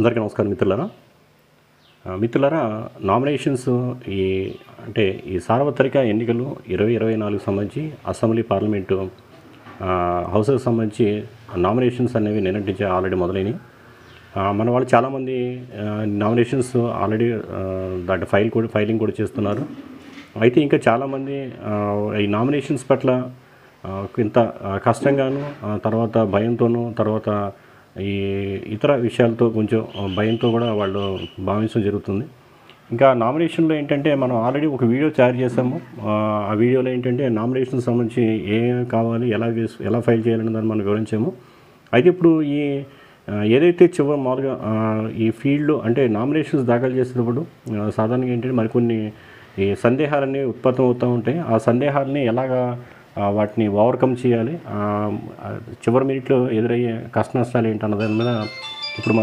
అందరికీ నమస్కారం మిత్రులారా నామినేషన్స్ ఈ అంటే ఈ సార్వత్రిక ఎన్నికలు 2024 సంబంధించి అసెంబ్లీ పార్లమెంటు హౌసెస్ సంబంధించి నామినేషన్స్ అనేవి నిన్నటి నుంచి ఆల్రెడీ మొదలైనవి. మన వాళ్ళు చాలామంది నామినేషన్స్ ఆల్రెడీ దాంట్లో ఫైలింగ్ కూడా చేస్తున్నారు. అయితే ఇంకా చాలామంది ఈ నామినేషన్స్ పట్ల ఇంత కష్టంగాను, తర్వాత భయంతోనూ, తర్వాత ఈ ఇతర విషయాలతో కొంచెం భయంతో కూడా వాళ్ళు భావించడం జరుగుతుంది. ఇంకా నామినేషన్లో ఏంటంటే మనం ఆల్రెడీ ఒక వీడియో తయారు చేసాము. ఆ వీడియోలో ఏంటంటే నామినేషన్ సంబంధించి ఏం కావాలి, ఎలా ఫైల్ చేయాలనే దాన్ని మనం వివరించాము. అయితే ఇప్పుడు ఈ ఏదైతే మామూలుగా ఈ ఫీల్డ్లో అంటే నామినేషన్స్ దాఖలు చేసేటప్పుడు సాధారణంగా ఏంటంటే మరికొన్ని ఈ సందేహాలన్నీ ఉత్పత్తి అవుతూ ఉంటాయి. ఆ సందేహాలని ఎలాగా వాటిని ఓవర్కమ్ చేయాలి, చివరి మినిట్లో ఎదురయ్యే కష్ట నష్టాలు ఏంటన్న దాని మీద ఇప్పుడు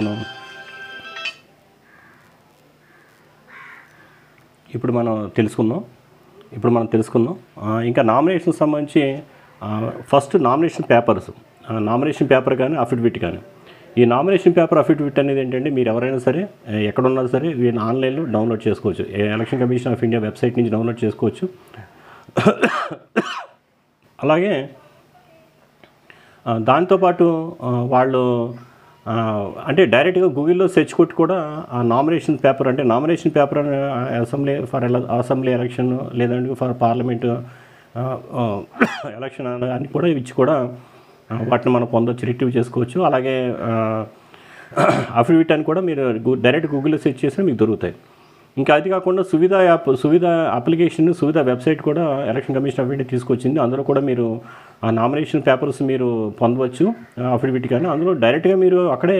మనం తెలుసుకుందాం. ఇంకా నామినేషన్ సంబంధించి ఫస్ట్ నామినేషన్ పేపర్ కానీ అఫిడవిట్ కానీ, ఈ నామినేషన్ పేపర్ అఫిడవిట్ అనేది ఏంటంటే మీరు ఎవరైనా సరే ఎక్కడున్నా సరే వీళ్ళని ఆన్లైన్లో డౌన్లోడ్ చేసుకోవచ్చు. Election commission of India website నుంచి డౌన్లోడ్ చేసుకోవచ్చు. అలాగే దాంతోపాటు వాళ్ళు అంటే డైరెక్ట్గా గూగుల్లో సెర్చ్ కొట్టి కూడా ఆ నామినేషన్ పేపర్ అసెంబ్లీ ఎలక్షన్ లేదంటే ఫర్ పార్లమెంటు ఎలక్షన్ అని కూడా ఇచ్చి కూడా వాటిని మనం పొందొచ్చు, రిట్రీవ్ చేసుకోవచ్చు. అలాగే అఫిడవిట్ అని కూడా మీరు డైరెక్ట్ గూగుల్లో సెర్చ్ చేసినా మీకు దొరుకుతాయి. ఇంకా అది కాకుండా సువిధ అప్లికేషన్, సువిధ వెబ్సైట్ కూడా ఎలక్షన్ కమిషన్ ఆఫ్ ఇండియా తీసుకొచ్చింది. అందులో కూడా మీరు ఆ నామినేషన్ పేపర్స్ మీరు పొందవచ్చు, అఫిడవిట్ కానీ. అందులో డైరెక్ట్గా మీరు అక్కడే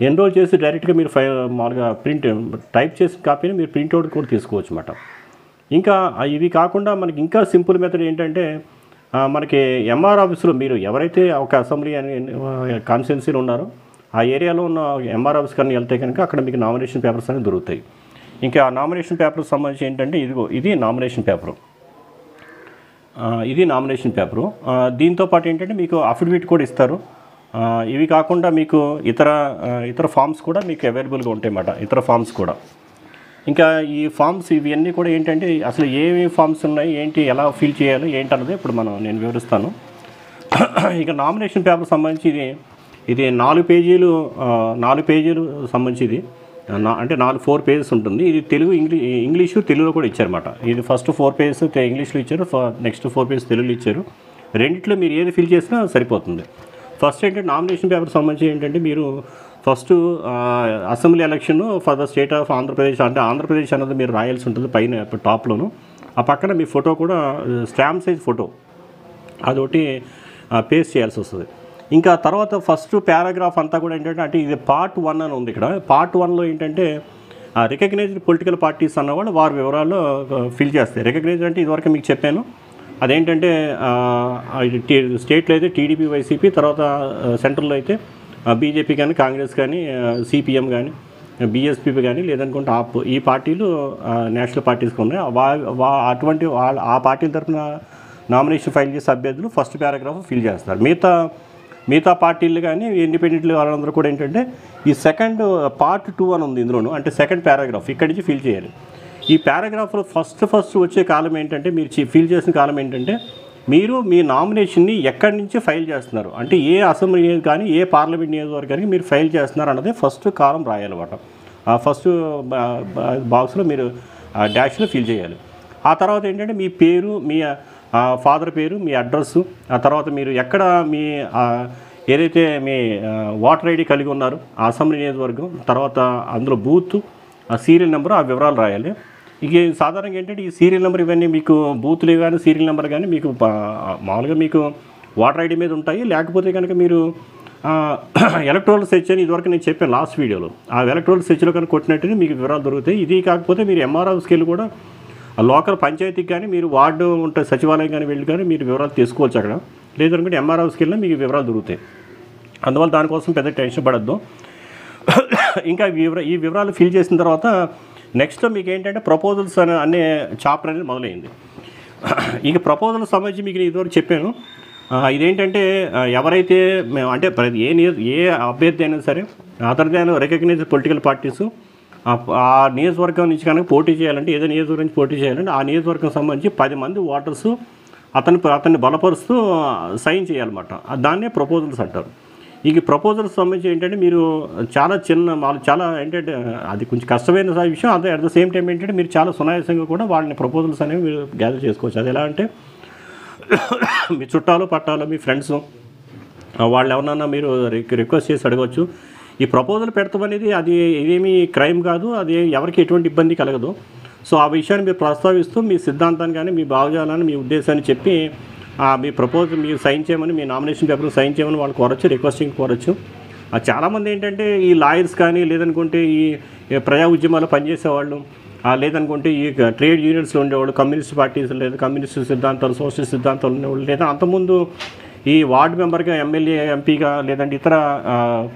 ఎన్రోల్ చేసి డైరెక్ట్గా మీరు మామూలుగా టైప్ చేసిన కాపీని మీరు ప్రింట్అవుట్ కూడా తీసుకోవచ్చు అన్నమాట. ఇంకా ఇవి కాకుండా మనకి ఇంకా సింపుల్ మెథడ్ ఏంటంటే మనకి ఎంఆర్ ఆఫీస్లో మీరు ఎవరైతే ఒక అసెంబ్లీ కాన్స్టిట్యున్సీలో ఉన్నారో ఆ ఏరియాలో ఉన్న ఎంఆర్ ఆఫీస్ కానీ వెళ్తే కనుక అక్కడ మీకు నామినేషన్ పేపర్స్ అనేవి దొరుకుతాయి. ఇంకా నామినేషన్ పేపర్ సంబంధించి ఏంటంటే ఇది నామినేషన్ పేపరు. దీంతో పాటు ఏంటంటే మీకు అఫిడవిట్ కూడా ఇస్తారు. ఇవి కాకుండా మీకు ఇతర ఫామ్స్ కూడా మీకు అవైలబుల్గా ఉంటాయి అన్నమాట, ఇతర ఫామ్స్ కూడా. ఇంకా ఈ ఫామ్స్ ఇవన్నీ కూడా ఏంటంటే అసలు ఏమేమి ఫామ్స్ ఉన్నాయి, ఏంటి, ఎలా ఫిల్ చేయాలి ఏంటన్నది ఇప్పుడు నేను వివరిస్తాను. ఇక నామినేషన్ పేపర్ సంబంధించి ఇది 4 పేజీలు సంబంధించి అంటే 4 పేజెస్ ఉంటుంది. ఇది ఇంగ్లీషు తెలుగులో కూడా ఇచ్చారన్నమాట. ఇది ఫస్ట్ 4 పేజెస్ ఇంగ్లీష్లో ఇచ్చారు, నెక్స్ట్ 4 పేజెస్ తెలుగులో ఇచ్చారు. రెండిట్లో మీరు ఏది ఫిల్ చేసినా సరిపోతుంది. ఫస్ట్ ఏంటంటే నామినేషన్ పేపర్ సంబంధించి ఏంటంటే మీరు first assembly election for the state of Andhra Pradesh అంటే ఆంధ్రప్రదేశ్ అన్నది మీరు రాయాల్సి ఉంటుంది పైన టాప్లోను. ఆ పక్కన మీ ఫోటో కూడా స్టాంప్ సైజ్ ఫోటో అదొకటి పేస్ట్ చేయాల్సి వస్తుంది. ఇంకా తర్వాత ఫస్ట్ పారాగ్రాఫ్ అంతా కూడా ఏంటంటే అంటే ఇది పార్ట్ 1 అని ఉంది. ఇక్కడ పార్ట్ 1లో ఏంటంటే రికగ్నైజ్డ్ పొలిటికల్ పార్టీస్ అన్నవాళ్ళు వారి వివరాలు ఫిల్ చేస్తాయి. రికగ్నైజ్డ్ అంటే ఇదివరకు మీకు చెప్పాను, అదేంటంటే స్టేట్లో అయితే టీడీపీ, వైసీపీ, తర్వాత సెంట్రల్లో అయితే బీజేపీ కానీ, కాంగ్రెస్ కానీ, సిపిఎం కానీ, బీఎస్పీ కానీ, లేదనుకుంటే ఈ పార్టీలు నేషనల్ పార్టీస్కి ఉన్నాయి. అటువంటి ఆ పార్టీల తరఫున నామినేషన్ ఫైల్ చేసే అభ్యర్థులు ఫస్ట్ పారాగ్రాఫ్ ఫిల్ చేస్తారు. మిగతా పార్టీలు కానీ ఇండిపెండెంట్లు వాళ్ళందరూ కూడా ఏంటంటే ఈ సెకండ్ పార్ట్ 2 అని ఉంది ఇందులోను, అంటే సెకండ్ పారాగ్రాఫ్ ఇక్కడి నుంచి ఫిల్ చేయాలి. ఈ పారాగ్రాఫ్లో ఫస్ట్ వచ్చే కాలం ఏంటంటే మీరు ఫిల్ చేసిన కాలం ఏంటంటే మీరు మీ నామినేషన్ని ఎక్కడి నుంచి ఫైల్ చేస్తున్నారు, అంటే ఏ అసెంబ్లీ కానీ ఏ పార్లమెంట్ నియోజకవర్గానికి మీరు ఫైల్ చేస్తున్నారు అన్నది ఫస్ట్ కాలం రాయాలన్నమాట. ఆ ఫస్ట్ బాక్స్లో మీరు డాష్లో ఫిల్ చేయాలి. ఆ తర్వాత ఏంటంటే మీ పేరు, మీ ఫాదర్ పేరు, మీ అడ్రస్సు, ఆ తర్వాత మీరు ఎక్కడ ఏదైతే మీ ఓటర్ ఐడి కలిగి ఉన్నారో ఆ అసెంబ్లీ నియోజకవర్గం, తర్వాత అందులో బూత్, సీరియల్ నెంబరు, ఆ వివరాలు రాయాలి. ఇక సాధారణంగా ఏంటంటే ఈ సీరియల్ నెంబర్ ఇవన్నీ మీకు బూత్లు కానీ సీరియల్ నెంబర్ కానీ మీకు మామూలుగా మీకు ఓటర్ ఐడి మీద ఉంటాయి. లేకపోతే కనుక మీరు ఎలక్ట్రల్ సెర్చ్ అని ఇదివరకు నేను చెప్పాను లాస్ట్ వీడియోలో, ఆ ఎలక్ట్రల్ సెర్చ్లో కనుక కొట్టినట్టుగా మీకు వివరాలు దొరుకుతాయి. ఇది కాకపోతే మీరు ఎంఆర్ ఆఫీస్కి వెళ్ళి కూడా లోకల్ పంచాయతీకి కానీ మీరు వార్డు ఉంటే సచివాలయం కానీ వెళ్ళి కానీ మీరు వివరాలు తీసుకోవచ్చు అక్కడ. లేదనుకుంటే ఎంఆర్ ఆఫీస్కి వెళ్ళినా మీకు వివరాలు దొరుకుతాయి. అందువల్ల దానికోసం పెద్ద టెన్షన్ పడద్దు. ఇంకా ఈ వివరాలు ఫిల్ చేసిన తర్వాత నెక్స్ట్ మీకు ఏంటంటే ప్రపోజల్స్ అనే చాప్టర్ అనేది మొదలైంది. ఇక ప్రపోజల్ సంబంధించి మీకు ఇదివరకు చెప్పాను. ఇదేంటంటే ఎవరైతే మేము అంటే ఏ అభ్యర్థి అయినా సరే other than recognised political parties ఆ నియోజకవర్గం నుంచి కనుక పోటీ చేయాలంటే ఏదో నియోజకవర్గం నుంచి పోటీ చేయాలంటే ఆ నియోజకవర్గం సంబంధించి 10 మంది ఓటర్సు అతన్ని బలపరుస్తూ సైన్ చేయాలన్నమాట. దాన్నే ప్రపోజల్స్ అంటారు. ఈ ప్రపోజల్స్ సంబంధించి ఏంటంటే మీరు చాలా ఏంటంటే అది కొంచెం కష్టమైన విషయం. అదే అట్ ద సేమ్ టైం ఏంటంటే మీరు చాలా సునాయాసంగా కూడా వాళ్ళని ప్రపోజల్స్ అనేవి మీరు గ్యాదర్ చేసుకోవచ్చు. అది ఎలా అంటే మీ చుట్టాలు పట్టాలు మీ ఫ్రెండ్స్ వాళ్ళు ఎవరన్నా మీరు రిక్వెస్ట్ చేసి అడగవచ్చు. ఈ ప్రపోజల్ పెడతాం అనేది అది ఇదేమీ క్రైమ్ కాదు, అది ఎవరికి ఎటువంటి ఇబ్బంది కలగదు. సో ఆ విషయాన్ని మీరు ప్రస్తావిస్తూ మీ సిద్ధాంతాన్ని కానీ మీ భావజాలాన్ని మీ ఉద్దేశాన్ని చెప్పి మీ ప్రపోజల్ మీరు సైన్ చేయమని మీ నామినేషన్ పేపర్ సైన్ చేయమని వాళ్ళు కోరచ్చు, రిక్వెస్టింగ్ కోరచ్చు. చాలామంది ఏంటంటే ఈ లాయర్స్ కానీ లేదనుకుంటే ఈ ప్రజా ఉద్యమాలు పనిచేసేవాళ్ళు లేదనుకుంటే ఈ ట్రేడ్ యూనియన్స్లో ఉండేవాళ్ళు, కమ్యూనిస్ట్ పార్టీస్ లేదా కమ్యూనిస్ట్ సిద్ధాంతాలు సోషలిస్ట్ సిద్ధాంతాలు ఉండేవాళ్ళు, లేదా అంతకుముందు ఈ వార్డు మెంబర్గా ఎమ్మెల్యే ఎంపీగా లేదంటే ఇతర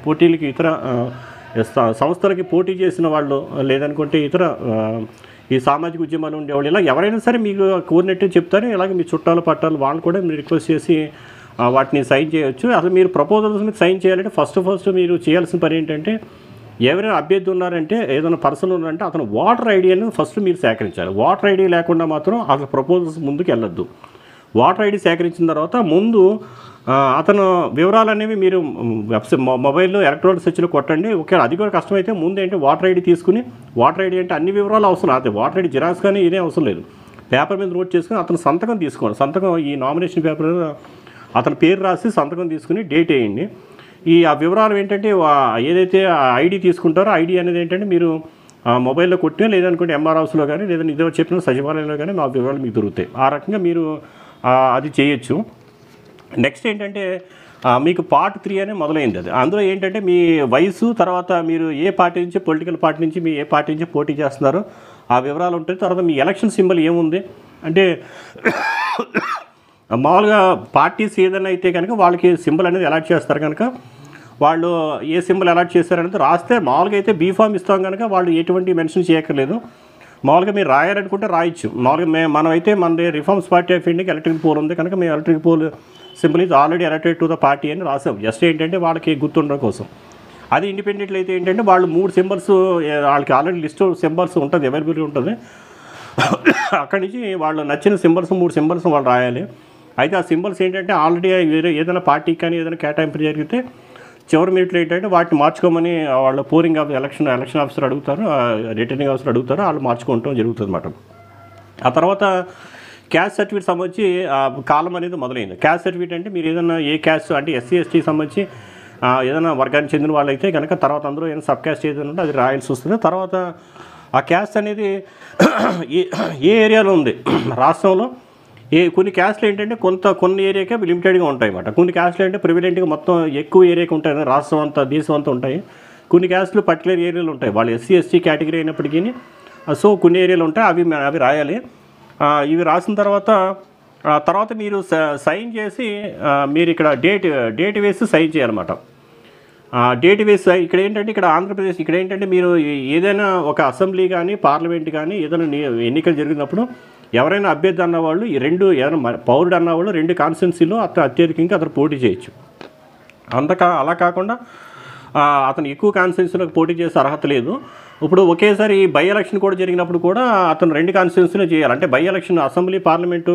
పోటీలకి ఇతర సంస్థలకి పోటీ చేసిన వాళ్ళు లేదనుకుంటే ఇతర ఈ సామాజిక ఉద్యమాలు ఉండేవాళ్ళు ఇలా ఎవరైనా సరే మీకు కోరినట్టు చెప్తారు. ఇలాగే మీ చుట్టాలు పట్టాలు వాళ్ళు కూడా మీరు రిక్వెస్ట్ చేసి వాటిని సైన్ చేయొచ్చు. అసలు మీరు ప్రపోజల్స్ మీద సైన్ చేయాలంటే ఫస్ట్ మీరు చేయాల్సిన పని ఏంటంటే ఎవరైనా అభ్యర్థి ఉన్నారంటే ఏదైనా పర్సన్ ఉన్నారంటే అతను ఓటర్ ఐడియాను ఫస్ట్ మీరు సేకరించాలి. ఓటర్ ఐడి లేకుండా మాత్రం అసలు ప్రపోజల్స్ ముందుకు వెళ్ళొద్దు. ఓటర్ ఐడి సేకరించిన తర్వాత ముందు అతను వివరాలు అనేవి మీరు మొబైల్లో ఎలక్ట్రానిక్ సెర్చ్లో కొట్టండి. ఒకవేళ అది కూడా కష్టమైతే ముందు ఏంటి ఓటర్ ఐడి తీసుకుని ఓటర్ ఐడి అంటే అన్ని వివరాలు అవసరం. అదే ఓటర్ ఐడి జిరాక్స్ కానీ ఇదే అవసరం లేదు. పేపర్ మీద నోట్ చేసుకుని అతను సంతకం తీసుకోండి. సంతకం ఈ నామినేషన్ పేపర్ అతని పేరు రాసి సంతకం తీసుకుని డేట్ వేయండి. ఆ వివరాలు ఏంటంటే ఏదైతే ఐడి తీసుకుంటారో ఐడి అనేది ఏంటంటే మీరు మొబైల్లో కొట్టినా లేదనుకుంటే ఎంఆర్ హౌస్లో కానీ లేదంటే ఇదే చెప్పిన సచివాలయంలో కానీ మా వివరాలు మీకు దొరుకుతాయి. ఆ రకంగా మీరు అది చేయొచ్చు. నెక్స్ట్ ఏంటంటే మీకు పార్ట్ 3 అనే మొదలైంది. అది అందులో ఏంటంటే మీ వయసు తర్వాత మీరు ఏ పార్టీ నుంచి పొలిటికల్ పార్టీ నుంచి మీ ఏ పార్టీ నుంచి పోటీ చేస్తున్నారో ఆ వివరాలు ఉంటాయి. తర్వాత మీ ఎలక్షన్ సింబల్ ఏముంది అంటే మామూలుగా పార్టీస్ ఏదైనా అయితే కనుక వాళ్ళకి సింబల్ అనేది అలాట్ చేస్తారు కనుక వాళ్ళు ఏ సింబల్ అలాట్ చేస్తారనేది రాస్తే మామూలుగా అయితే బీఫామ్ ఇస్తాం కనుక వాళ్ళు ఎటువంటి మెన్షన్ చేయక్కర్లేదు. మామూలుగా మీరు రాయాలనుకుంటే రాయొచ్చు. మామూలుగా మనమైతే మనది రిఫార్మ్స్ పార్టీ ఆఫ్ ఇండియాకి ఎలక్ట్రిక్ పోల్ ఉంది కనుక మేము electric pole symbol is already elected to the party అని రాసాం. జస్ట్ ఏంటంటే వాళ్ళకి గుర్తుండడం కోసం. అది ఇండిపెండెంట్లు అయితే ఏంటంటే వాళ్ళు 3 సింబల్స్ వాళ్ళకి ఆల్రెడీ లిస్ట్ సింబల్స్ ఉంటుంది, అవైలబిలిటీ ఉంటుంది. అక్కడి నుంచి వాళ్ళు నచ్చిన సింబల్స్ 3 సింబల్స్ వాళ్ళు రాయాలి. అయితే ఆ సింబల్స్ ఏంటంటే ఆల్రెడీ ఏదైనా పార్టీకి కానీ ఏదైనా కేటాయింపు జరిగితే చివరి మినిట్లో ఏంటంటే వాటిని మార్చుకోమని వాళ్ళ పోలింగ్ ఎలక్షన్ ఆఫీసర్ అడుగుతారు, రిటర్నింగ్ ఆఫీసర్ అడుగుతారు, వాళ్ళు మార్చుకోవటం జరుగుతుంది అన్నమాట. ఆ తర్వాత క్యాస్ట్ సర్టిఫికేట్ సంబంధించి కాలం అనేది మొదలైంది. క్యాస్ట్ సర్టిఫికేట్ అంటే మీరు ఏదైనా ఏ క్యాస్ట్ అంటే ఎస్సీ ఎస్టీకి సంబంధించి ఏదైనా వర్గానికి చెందిన వాళ్ళు అయితే కనుక తర్వాత అందరూ ఏదైనా సబ్ క్యాస్ట్ ఏదైనా ఉంటే అది రాయాల్సి వస్తుంది. తర్వాత ఆ క్యాస్ట్ అనేది ఏ ఏరియాలో ఉంది రాష్ట్రంలో కొన్ని క్యాస్ట్లు ఏంటంటే కొన్ని ఏరియాకే లిమిటెడ్గా ఉంటాయి అన్నమాట. కొన్ని క్యాస్ట్లు అంటే ప్రివిలెంట్గా మొత్తం ఎక్కువ ఏరియాకి ఉంటాయి, రాష్ట్రం అంతా దేశం అంతా ఉంటాయి. కొన్ని క్యాస్ట్లు పర్టికులర్ ఏరియాలు ఉంటాయి, వాళ్ళు ఎస్సీ ఎస్టీ కేటగిరీ అయినప్పటికీ సో కొన్ని ఏరియాలు ఉంటాయి, అవి రాయాలి. ఇవి రాసిన తర్వాత మీరు సైన్ చేసి మీరు ఇక్కడ డేట్ వేసి సైన్ చేయాలన్నమాట. డేట్ వేసి ఇక్కడ ఏంటంటే ఇక్కడ ఆంధ్రప్రదేశ్ ఇక్కడ ఏంటంటే మీరు ఏదైనా ఒక అసెంబ్లీ కానీ పార్లమెంట్ కానీ ఏదైనా ఎన్నికలు జరిగినప్పుడు ఎవరైనా అభ్యర్థి అన్నవాళ్ళు ఏదైనా పౌరుడు అన్నవాళ్ళు 2 కాన్స్టిట్యున్సీలో అత్యధికంగా అతను పోటీ చేయొచ్చు. అలా కాకుండా అతను ఎక్కువ కాన్స్టిట్యున్సీలకు పోటీ చేసే అర్హత లేదు. ఇప్పుడు ఒకేసారి బై ఎలక్షన్ కూడా జరిగినప్పుడు కూడా అతను 2 కాన్స్టిట్యున్సీలో చేయాలి. అంటే బై ఎలక్షన్ అసెంబ్లీ పార్లమెంటు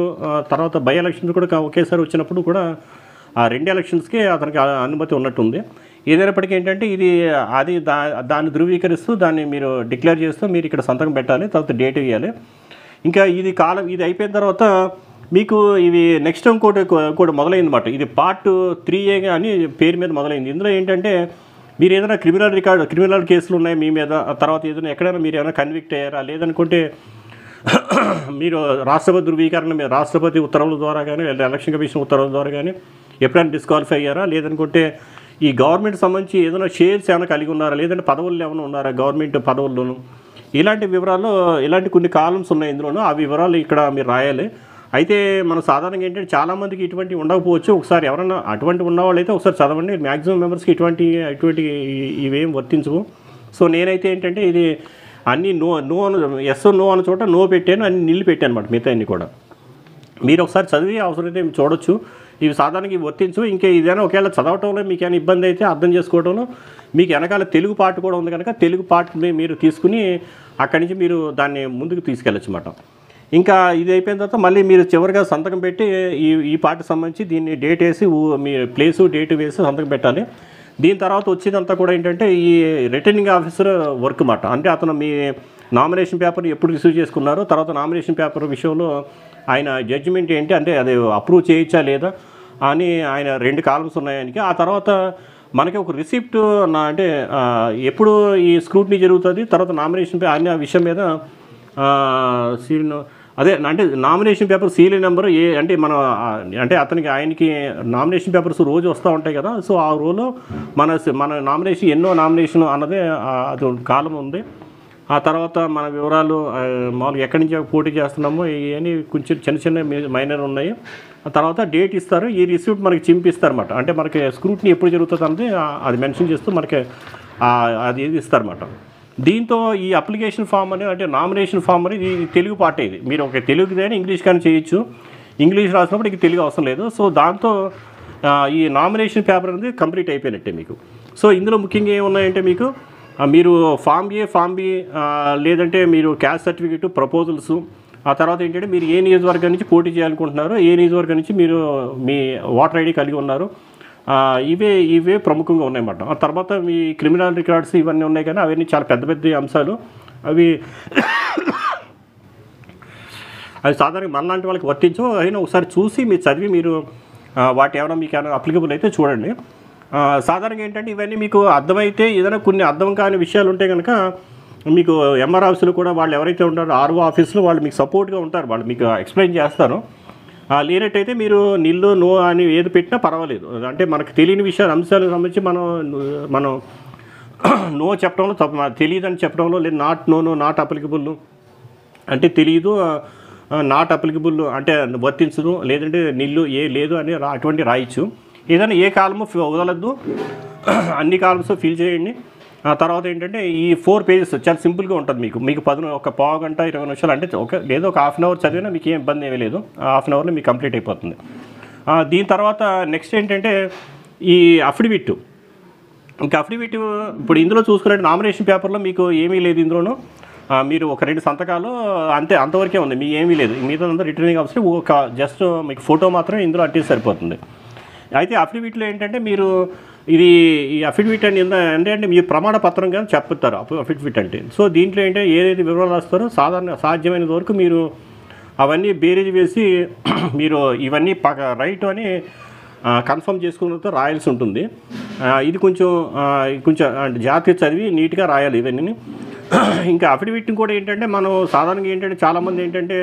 తర్వాత బై ఎలక్షన్స్ కూడా ఒకేసారి వచ్చినప్పుడు కూడా ఆ 2 ఎలక్షన్స్కి అతనికి అనుమతి ఉన్నట్టుంది. ఏదైనప్పటికీ ఏంటంటే దాన్ని ధృవీకరిస్తూ దాన్ని మీరు డిక్లేర్ చేస్తూ మీరు ఇక్కడ సంతకం పెట్టాలి, తర్వాత డేట్ వేయాలి. ఇంకా ఇది అయిపోయిన తర్వాత మీకు ఇది నెక్స్ట్ ఇంకోటి మొదలైందన్నమాట. ఇది పార్ట్ 3A అని పేరు మీద మొదలైంది. ఇందులో ఏంటంటే మీరు ఏదైనా క్రిమినల్ కేసులు ఉన్నాయి మీ మీద, తర్వాత ఏదైనా ఎక్కడైనా మీరు ఏమైనా కన్విక్ట్ అయ్యారా, లేదనుకుంటే మీరు రాష్ట్రపతి ధృవీకరణ మీద రాష్ట్రపతి ఉత్తర్వుల ద్వారా కానీ లేదా ఎలక్షన్ కమిషన్ ఉత్తర్వుల ద్వారా కానీ ఎప్పుడైనా డిస్క్వాలిఫై అయ్యారా, లేదనుకుంటే ఈ గవర్నమెంట్ సంబంధించి ఏదైనా షేర్స్ ఏమైనా కలిగి ఉన్నారా, లేదంటే పదవులు ఏమైనా ఉన్నారా గవర్నమెంట్ పదవుల్లోనూ, ఇలాంటి వివరాలు ఇలాంటి కొన్ని కాలమ్స్ ఉన్నాయి ఇందులోనూ. ఆ వివరాలు ఇక్కడ మీరు రాయాలి. అయితే మనం సాధారణంగా ఏంటంటే చాలామందికి ఇటువంటి ఉండకపోవచ్చు. ఒకసారి ఎవరైనా అటువంటి ఉన్నవాళ్ళు అయితే ఒకసారి చదవండి. మ్యాక్సిమం మెంబర్స్కి ఇటువంటి ఇవేం వర్తించవు. సో నేనైతే ఏంటంటే ఇది అన్నీ నో ఎస్ నో అన్న చోట నో పెట్టాను, అన్ని నిల్లు పెట్టాను అనమాట. మిగతా అన్నీ కూడా మీరు ఒకసారి చదివి అవసరమైతే చూడొచ్చు. ఇవి సాధారణంగా ఇవి వర్తించు. ఇంకా ఇదేనా ఒకవేళ చదవటంలో మీకు ఏమైనా ఇబ్బంది అయితే అర్థం చేసుకోవడంలో మీకు వెనకాల తెలుగు పార్ట్ కూడా ఉంది కనుక తెలుగు పార్ట్ని మీరు తీసుకుని అక్కడి నుంచి మీరు దాన్ని ముందుకు తీసుకెళ్ళచ్చు అన్నమాట. ఇంకా ఇది అయిపోయిన తర్వాత మళ్ళీ మీరు చివరిగా సంతకం పెట్టి ఈ పార్ట్కి సంబంధించి దీన్ని డేట్ వేసి మీ ప్లేసు డేట్ వేసి సంతకం పెట్టాలి. దీని తర్వాత వచ్చేదంతా కూడా ఏంటంటే ఈ రిటర్నింగ్ ఆఫీసర్ వర్క్ అన్నమాట. అంటే అతను మీ నామినేషన్ పేపర్ ఎప్పుడు రిసీవ్ చేసుకున్నారో, తర్వాత నామినేషన్ పేపర్ విషయంలో ఆయన జడ్జిమెంట్ ఏంటి, అంటే అది అప్రూవ్ చేయొచ్చా లేదా అని ఆయన 2 కాలమ్స్ ఉన్నాయనికి. ఆ తర్వాత మనకి ఒక రిసిప్ట్ అంటే ఎప్పుడు ఈ స్క్రూటినీ జరుగుతుంది, తర్వాత నామినేషన్ అనే విషయం మీద అదే అంటే నామినేషన్ పేపర్ సీరియల్ నెంబర్ అంటే మనం అంటే ఆయనకి నామినేషన్ పేపర్స్ రోజు వస్తూ ఉంటాయి కదా. సో ఆ రోజులో మన నామినేషన్ ఎన్నో నామినేషన్ అన్నదే అది కాలం ఉంది. ఆ తర్వాత మన వివరాలు మామూలుగా ఎక్కడి నుంచి పోటీ చేస్తున్నామో ఇవన్నీ కొంచెం చిన్న మైనర్ ఉన్నాయి. ఆ తర్వాత డేట్ ఇస్తారు, ఈ రిసిప్ట్ మనకి చింపిస్తారన్నమాట. అంటే మనకి స్క్రూటినీ ఎప్పుడు జరుగుతుంది అంటే అది మెన్షన్ చేస్తూ మనకి అది ఇది ఇస్తారన్నమాట. దీంతో ఈ అప్లికేషన్ ఫామ్ అనేది అంటే నామినేషన్ ఫామ్ అనేది ఇది తెలుగు పార్ట్. ఇది మీరు ఒక తెలుగు కానీ ఇంగ్లీష్ కానీ చేయొచ్చు. ఇంగ్లీష్ రాసినప్పుడు ఇక తెలుగు అవసరం లేదు. సో దాంతో ఈ నామినేషన్ పేపర్ అనేది కంప్లీట్ అయిపోయినట్టే మీకు. సో ఇందులో ముఖ్యంగా ఏమున్నాయంటే మీకు మీరు ఫామ్ ఏ, ఫామ్ బి, లేదంటే మీరు క్యాస్ట్ సర్టిఫికేట్, ప్రపోజల్స్, ఆ తర్వాత ఏంటంటే మీరు ఏ నియోజకవర్గం నుంచి పోటీ చేయాలనుకుంటున్నారో, ఏ నియోజకవర్గం నుంచి మీరు మీ ఓటర్ ఐడి కలిగి ఉన్నారు, ఇవే ప్రముఖంగా ఉన్నాయన్నమాట. ఆ తర్వాత మీ క్రిమినల్ రికార్డ్స్ ఇవన్నీ ఉన్నాయి, కానీ అవన్నీ చాలా పెద్ద అంశాలు. అవి సాధారణంగా మనలాంటి వాళ్ళకి వర్తించవు. అయినా ఒకసారి చూసి మీరు చదివి మీరు వాటి ఏమైనా మీకు ఏమైనా అప్లికబుల్ అయితే చూడండి. సాధారణంగా ఏంటంటే ఇవన్నీ మీకు అర్థమైతే, ఏదైనా కొన్ని అర్థం కాని విషయాలు ఉంటే కనుక మీకు ఎంఆర్ ఆఫీసులో కూడా వాళ్ళు ఎవరైతే ఉంటారో ఆర్ఓ ఆఫీసులో వాళ్ళు మీకు సపోర్ట్గా ఉంటారు, వాళ్ళు మీకు ఎక్స్ప్లెయిన్ చేస్తారు. లేనట్టయితే మీరు నిల్లు నో అని ఏది పెట్టినా పర్వాలేదు. అంటే మనకు తెలియని విషయాలు అంశాలకు సంబంధించి మనం నో చెప్పడంలో తెలియదు అని చెప్పడంలో, లేదు నాట్ అప్లికబుల్ అంటే తెలియదు, నాట్ అప్లికబుల్ అంటే వర్తించదు, లేదంటే నిల్లు లేదు అని అటువంటి రాయొచ్చు. ఏదైనా ఏ కాలము వదలద్దు, అన్ని కాలమ్స్ ఫిల్ చేయండి. ఆ తర్వాత ఏంటంటే ఈ 4 పేజెస్ చాలా సింపుల్గా ఉంటుంది. మీకు ఒక పావు గంట 20 నిమిషాలు అంటే లేదో ఒక హాఫ్ అన్ అవర్ చదివినా మీకు ఏం ఇబ్బంది ఏమీ లేదు. హాఫ్ అన్ అవర్లో మీకు కంప్లీట్ అయిపోతుంది. దీని తర్వాత నెక్స్ట్ ఏంటంటే ఈ అఫిడవిట్. ఇంకా అఫిడవిట్ ఇప్పుడు ఇందులో చూసుకున్నట్టు నామినేషన్ పేపర్లో మీకు ఏమీ లేదు. ఇందులోనూ మీరు ఒక 2 సంతకాలు అంతవరకే ఉంది, మీకు ఏమీ లేదు. మిగతా అంతా రిటర్నింగ్ ఆఫీసర్ ఒక జస్ట్ మీకు ఫోటో మాత్రమే ఇందులో అంటే సరిపోతుంది. అయితే అఫిడవిట్లో ఏంటంటే మీరు ఈ అఫిడవిట్ అని అంటే మీ ప్రమాణ పత్రంగా చెప్తారు అఫిడవిట్ అంటే. సో దీంట్లో ఏంటంటే ఏదైతే వివరాలు రాస్తారో సాధ్యమైనంత వరకు మీరు అవన్నీ బేరేజ్ వేసి మీరు ఇవన్నీ రైట్ అని కన్ఫర్మ్ చేసుకున్నతో రాయాల్సి ఉంటుంది. ఇది కొంచెం జాగ్రత్తగా చదివి నీట్గా రాయాలి ఇవన్నీ. ఇంకా అఫిడవిట్ని కూడా ఏంటంటే మనం సాధారణంగా ఏంటంటే చాలామంది ఏంటంటే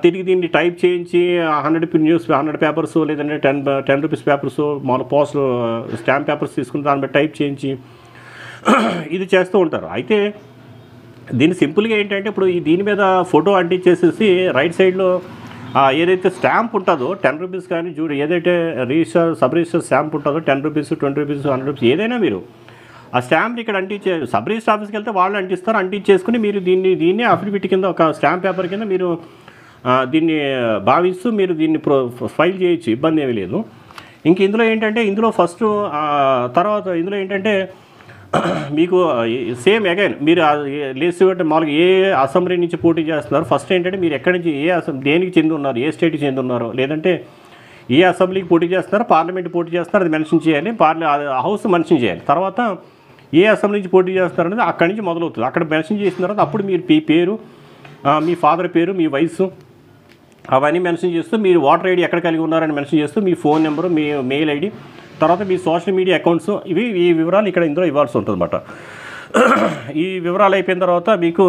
తిరిగి దీన్ని టైప్ చేయించి 100 పేపర్స్ లేదంటే 10 రూపీస్ పేపర్స్ మన పోస్ట్ స్టాంప్ పేపర్స్ తీసుకుని దాన్ని బట్టి టైప్ చేయించి ఇది చేస్తూ ఉంటారు. అయితే దీన్ని సింపుల్గా ఏంటంటే ఇప్పుడు దీని మీద ఫోటో అంటించేసేసి రైట్ సైడ్లో ఏదైతే స్టాంప్ ఉంటుందో 10 రూపీస్ కానీ ఏదైతే సబ్ రిజిస్టర్ స్టాంప్ ఉంటుందో 10 రూపీస్ 20 రూపీస్ 100 రూపీస్ ఏదైనా మీరు ఆ స్టాంప్ ఇక్కడ సబ్ రిజిస్టర్ ఆఫీస్కి వెళ్తే వాళ్ళు అంటిస్తారు. అంటించేసుకుని మీరు దీన్ని అఫిడవిట్ కింద ఒక స్టాంప్ పేపర్ కింద మీరు దీన్ని భావిస్తూ మీరు దీన్ని ఫైల్ చేయొచ్చు, ఇబ్బంది ఏమీ లేదు. ఇంక ఇందులో ఏంటంటే ఫస్ట్ తర్వాత ఇందులో ఏంటంటే మీకు సేమ్ అగైన్ మీరు లేసినట్టు మామూలుగా ఏ అసెంబ్లీ నుంచి పోటీ చేస్తున్నారు, ఫస్ట్ ఏంటంటే మీరు ఎక్కడి నుంచి దేనికి చెంది ఉన్నారు, ఏ స్టేట్కి చెంది ఉన్నారో, లేదంటే ఏ అసెంబ్లీకి పోటీ చేస్తున్నారో, పార్లమెంట్ పోటీ చేస్తున్నారో అది మెన్షన్ చేయాలి, హౌస్ మెన్షన్ చేయాలి. తర్వాత ఏ అసెంబ్లీ నుంచి పోటీ చేస్తున్నారు అనేది అక్కడి నుంచి మొదలవుతుంది. అక్కడ మెన్షన్ చేసిన తర్వాత అప్పుడు మీరు మీ పేరు, మీ ఫాదర్ పేరు, మీ వయసు అవన్నీ మెన్షన్ చేస్తూ మీరు ఓటర్ ఐడి ఎక్కడ కలిగి ఉన్నారని మెన్షన్ చేస్తూ మీ ఫోన్ నెంబరు, మీ మెయిల్ ఐడి, తర్వాత మీ సోషల్ మీడియా అకౌంట్స్ ఈ వివరాలు ఇక్కడ ఇందులో ఇవ్వాల్సి ఉంటుంది అన్నమాట. ఈ వివరాలు అయిపోయిన తర్వాత మీకు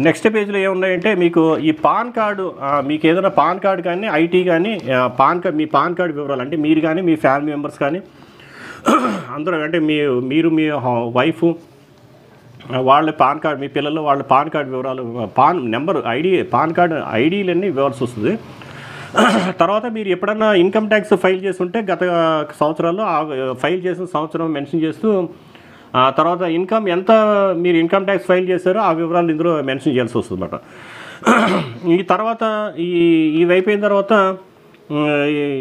నెక్స్ట్ పేజ్లో ఏమున్నాయంటే మీకు ఈ పాన్ కార్డు, మీకు ఏదైనా పాన్ కార్డు కానీ ఐటీ కానీ మీ పాన్ కార్డు వివరాలు అంటే మీరు కానీ మీ ఫ్యామిలీ మెంబర్స్ కానీ అందరూ అంటే మీరు మీ వైఫ్ వాళ్ళ పాన్ కార్డు, మీ పిల్లలు వాళ్ళ పాన్ కార్డు వివరాలు, పాన్ నెంబర్, పాన్ కార్డు ఐడీలన్నీ ఇవ్వాల్సి వస్తుంది. తర్వాత మీరు ఎప్పుడన్నా ఇన్కమ్ ట్యాక్స్ ఫైల్ చేసి ఉంటే గత సంవత్సరాల్లో ఫైల్ చేసిన సంవత్సరం మెన్షన్ చేస్తూ తర్వాత ఎంత మీరు ఇన్కమ్ ట్యాక్స్ ఫైల్ చేశారో ఆ వివరాలు ఇందులో మెన్షన్ చేయాల్సి వస్తుంది అన్నమాట. ఈ తర్వాత ఇవి అయిపోయిన తర్వాత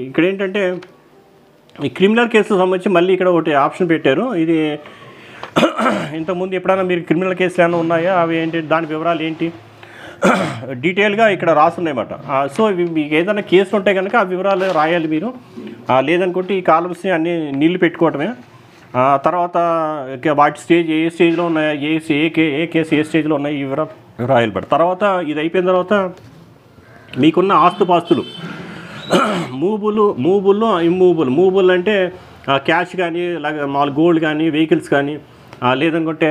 ఇక్కడ ఏంటంటే ఈ క్రిమినల్ కేసుకు సంబంధించి మళ్ళీ ఇక్కడ ఒకటి ఆప్షన్ పెట్టారు. ఇది ఇంతకుముందు ఎప్పుడైనా మీరు క్రిమినల్ కేసులు ఏమైనా ఉన్నాయా, అవి ఏంటి, దాని వివరాలు ఏంటి డీటెయిల్గా ఇక్కడ రాస్తున్నాయన్నమాట. సో మీకు ఏదైనా కేసులు ఉంటే కనుక ఆ వివరాలు రాయాలి మీరు. లేదనుకుంటే ఈ కాలమ్స్ని అన్ని నీళ్ళు పెట్టుకోవటమే. తర్వాత వాటి స్టేజ్ ఏ స్టేజ్లో ఉన్నాయా, ఏ కేసు ఏ స్టేజ్లో ఉన్నాయి, ఈ వివరాలు రాయాలి. తర్వాత ఇది అయిపోయిన తర్వాత మీకున్న ఆస్తుపాస్తులు మూబుల్లో ఇమ్మూబుల్ అంటే క్యాష్ కానీ, మామూలు గోల్డ్ కానీ, వెహికల్స్ కానీ, లేదనుకుంటే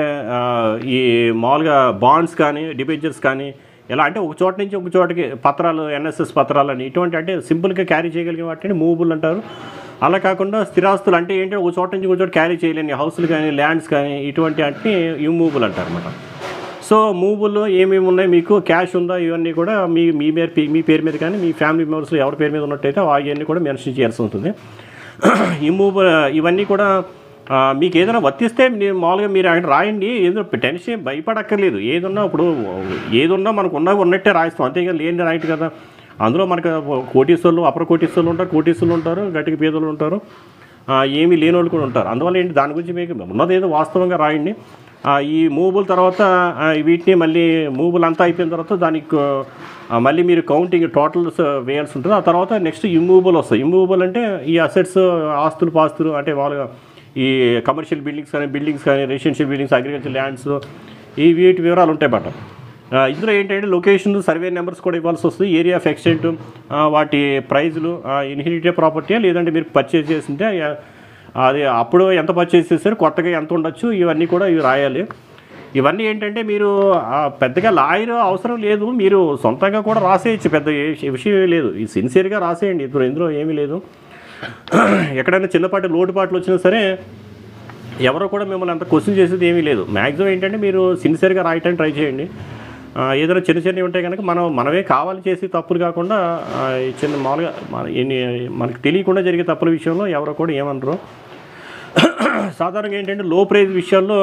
ఈ మామూలుగా బాండ్స్ కానీ, డిబెంచర్స్ కానీ, ఎలా అంటే ఒక చోట నుంచి ఒక చోటకి పత్రాలు, ఎన్ఎస్ఎస్ పత్రాలు అని ఇటువంటి అంటే సింపుల్గా క్యారీ చేయగలిగిన వాటిని మూవబుల్ అంటారు. అలా కాకుండా స్థిరాస్తులు అంటే ఏంటంటే ఒక చోట నుంచి ఒక చోట క్యారీ చేయలేని హౌస్లు కానీ, ల్యాండ్స్ కానీ ఇటువంటి వాటిని ఇమ్మూవబుల్ అంటారు అన్నమాట. సో మూవబుల్లో ఏమేమి ఉన్నాయి, మీకు క్యాష్ ఉందా, ఇవన్నీ కూడా మీ పేరు మీద కానీ మీ ఫ్యామిలీ మెంబర్స్లో ఎవరి పేరు మీద ఉన్నట్టయితే అవన్నీ కూడా మెన్షన్ చేయాల్సి ఉంటుంది. ఇమ్మూవబుల్ ఇవన్నీ కూడా మీకు ఏదైనా వర్తిస్తే మామూలుగా మీరు అక్కడ రాయండి. ఏదో టెన్షన్ భయపడక్కర్లేదు. ఏదున్నా మనకు ఉన్నట్టే రాయిస్తాం, అంతేగా లేని రైట్ కదా. అందులో మనకు కోటీశ్వరులు, అపర కోటీశ్వరులు ఉంటారు, గట్టికి పేదలు ఉంటారు, ఏమీ లేని వాళ్ళు కూడా ఉంటారు. అందువల్ల ఏంటి, దాని గురించి మీకు ఉన్నది ఏదో వాస్తవంగా రాయండి. ఈ మూవబుల్ తర్వాత వీటిని మళ్ళీ మూవబుల్ అంతా అయిపోయిన తర్వాత దానికి మళ్ళీ మీరు కౌంటింగ్ టోటల్స్ వేయాల్సి ఉంటుంది. ఆ తర్వాత నెక్స్ట్ ఇమ్మూవబుల్ వస్తాయి. ఇమ్మూవబుల్ అంటే ఈ అసెట్స్, పాస్తులు అంటే వాళ్ళగా ఈ కమర్షియల్ బిల్డింగ్స్ కానీ, రెసిడెన్షియల్ బిల్డింగ్స్, అగ్రికల్చర్ ల్యాండ్స్, వీటి వివరాలు ఉంటాయి అన్నమాట. ఇందులో ఏంటంటే లొకేషన్, సర్వే నెంబర్స్ కూడా ఇవ్వాల్సి వస్తుంది, ఏరియా ఆఫ్ ఎక్స్టెంట్, వాటి ప్రైజులు, ఇన్హెరిటెడ్ ప్రాపర్టీ లేదంటే మీరు పర్చేజ్ చేసింటే అది అప్పుడు ఎంత పర్చేజ్ చేస్తారు, కొత్తగా ఎంత ఉండొచ్చు, ఇవన్నీ కూడా ఇవి రాయాలి. ఇవన్నీ ఏంటంటే మీరు పెద్దగా లాయర్ అవసరం లేదు, మీరు సొంతంగా కూడా రాసేయచ్చు, పెద్ద విషయం లేదు. ఇది సిన్సియర్గా రాసేయండి, ఇందులో ఏమీ లేదు. ఎక్కడైనా చిన్నపాటి లోటుపాట్లు వచ్చినా సరే ఎవరో కూడా మిమ్మల్ని అంత క్వశ్చన్ చేసేది ఏమీ లేదు. మ్యాక్సిమం ఏంటంటే మీరు సిన్సియర్గా రాయటానికి ట్రై చేయండి. ఏదైనా చిన్నవి ఉంటే కనుక మనమే కావాలి చేసి తప్పులు కాకుండా చిన్న మామూలుగా మనకు తెలియకుండా జరిగే తప్పుల విషయంలో ఎవరో కూడా ఏమనరు. సాధారణంగా ఏంటంటే లో ప్రైజ్ విషయాల్లో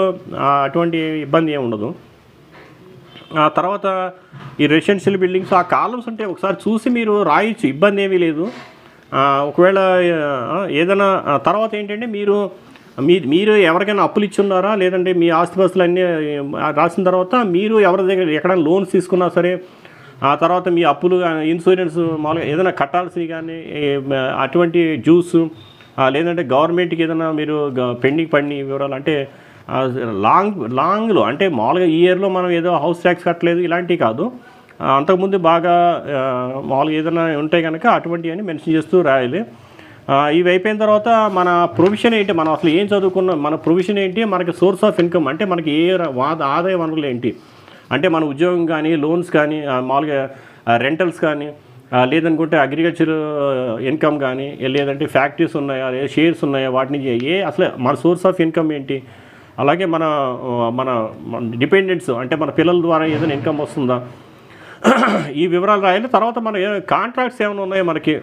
అటువంటి ఇబ్బంది ఏమి ఉండదు. తర్వాత ఈ రెసిడెన్షియల్ బిల్డింగ్స్ ఆ కాలమ్స్ ఉంటే ఒకసారి చూసి మీరు రాయొచ్చు, ఇబ్బంది ఏమీ లేదు. ఒకవేళ ఏదైనా తర్వాత ఏంటంటే మీరు ఎవరికైనా అప్పులు ఇచ్చున్నారా, లేదంటే మీ ఆస్తిపాస్తులు అన్నీ రాసిన తర్వాత మీరు ఎవరి దగ్గర ఎక్కడైనా లోన్స్ తీసుకున్నా సరే, ఆ తర్వాత మీ అప్పులు, ఇన్సూరెన్స్ మామూలుగా ఏదైనా కట్టాల్సినవి కానీ, అటువంటి జ్యూస్, లేదంటే గవర్నమెంట్కి ఏదైనా మీరు పెండింగ్ పడిన వివరాలు అంటే లాంగ్లో అంటే మామూలుగా ఈ ఇయర్లో మనం ఏదో హౌస్ ట్యాక్స్ కట్టలేదు ఇలాంటివి కాదు, అంతకుముందు బాగా మామూలుగా ఏదైనా ఉంటే కనుక అటువంటివన్నీ మెన్షన్ చేస్తూ రాయాలి. ఇవి అయిపోయిన తర్వాత మన ప్రొవిజన్ ఏంటి, మనం అసలు ఏం చదువుకున్నాం, మన ప్రొవిజన్ ఏంటి, మనకి సోర్స్ ఆఫ్ ఇన్కమ్ అంటే మనకి ఆదాయ వనరులు ఏంటి, అంటే మన ఉద్యోగం కానీ, లోన్స్ కానీ, మామూలుగా రెంటల్స్ కానీ, లేదనుకుంటే అగ్రికల్చర్ ఇన్కమ్ కానీ, లేదంటే ఫ్యాక్టరీస్ ఉన్నాయా, షేర్స్ ఉన్నాయా, వాటి నుంచి అసలు మన సోర్స్ ఆఫ్ ఇన్కమ్ ఏంటి, అలాగే మన మన డిపెండెంట్స్ అంటే మన పిల్లల ద్వారా ఏదైనా ఇన్కమ్ వస్తుందా, ఈ వివరాలు రాయాలి. తర్వాత మన కాంట్రాక్ట్స్ ఏమైనా ఉన్నాయో మనకి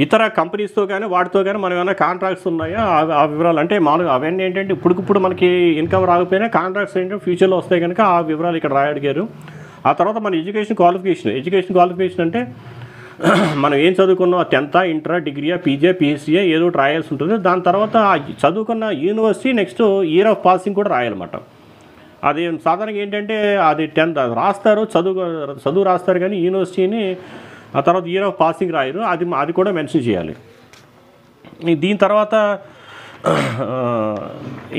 ఇతర కంపెనీస్తో కానీ వాటితో కానీ మనం ఏమైనా కాంట్రాక్ట్స్ ఉన్నాయా ఆ వివరాలు, అంటే మామూలుగా అవన్నీ ఏంటంటే ఇప్పుడు మనకి ఇన్కమ్ రాకపోయినా కాంట్రాక్ట్స్ ఏంటంటే ఫ్యూచర్లో వస్తాయి కనుక ఆ వివరాలు ఇక్కడ రాయడిగారు. ఆ తర్వాత మన ఎడ్యుకేషన్ క్వాలిఫికేషన్ అంటే మనం ఏం చదువుకున్నాం, 10th, ఇంటర్, డిగ్రీయా, పీజీ, పిహెచ్డీయా ఏదో ఒకటి రాయాల్సి ఉంటుంది. దాని తర్వాత చదువుకున్న university next year of passing కూడా రాయాలన్నమాట. అది సాధారణంగా ఏంటంటే అది 10th రాస్తారు, చదువు రాస్తారు కానీ యూనివర్సిటీని ఆ తర్వాత ఇయర్ ఆఫ్ పాసింగ్ రాయరు, అది కూడా మెన్షన్ చేయాలి. దీని తర్వాత